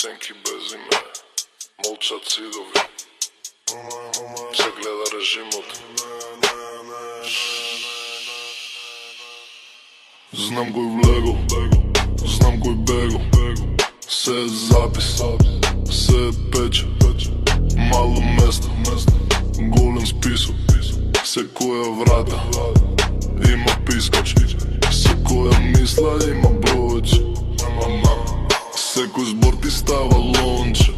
Сценки без име, молчат сидови, се гледа режимот. Знам кој влегол, знам кој бегол, се е запис, се е пече, мало место, голем список, секоја врата има пискач, секоја мисла има бројче, секој збор ти става лонче,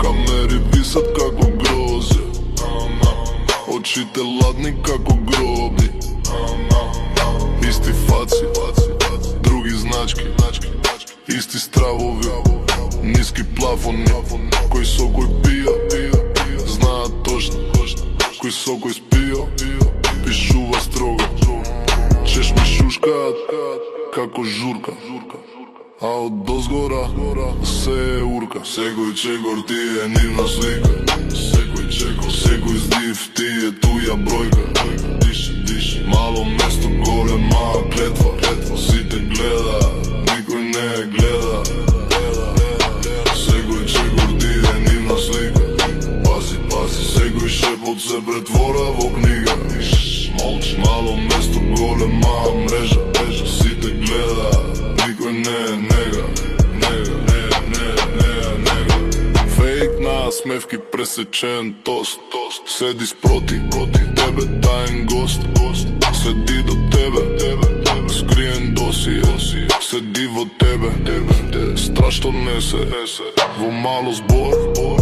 камери висат како грозе, очите ладни како гроби, исти фаци, други значки, исти стравови, ниски плафони, кој со кој пија, знаат точно, кој со кој спија, пишува строго, чешми шушкаат како журка, а од дозгора се е урка. Секој чекор ти е нивна слика, секој чекор, секој здив ти е туја бројка. Диши, мало место, голема клетва, сите гледа, никој не е гледа. Секој чекор ти е нивна слика, пази, секој шепот се претвора во книга. Молчи, мало место, голема мрежа, сите гледа, никој не е нега. Фейк насмевки, пресечен тост, седи спроти тебе таен гост, седи до тебе, скриен досие, седи во тебе, страшно несе, во мало збор,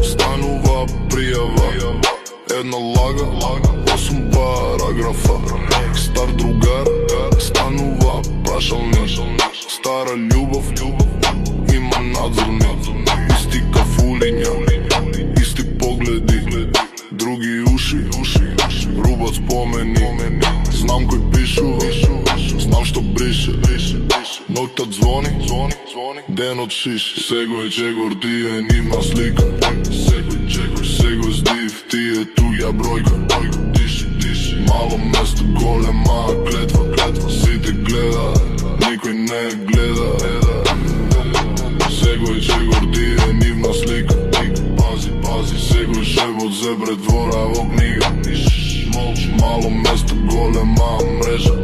станува пријава, една лага, 8 параграфа, стар другар, станува прашалник, стара љубов, има надзорник, исти кафулиња, исти погледи, други уши, рубат спомени, знам кој пишува, знам што брише, ноќта звони, денот шиши. Секој чекор ти е нивна слика, секој здив ти е туја бројка. Диши, мало место, голема клетва, сите гледа, никој не гледа. Секој чекор ти е нивна слика, пази, секој шепот се претвора во книга. Молчи, мало место, голема мрежа,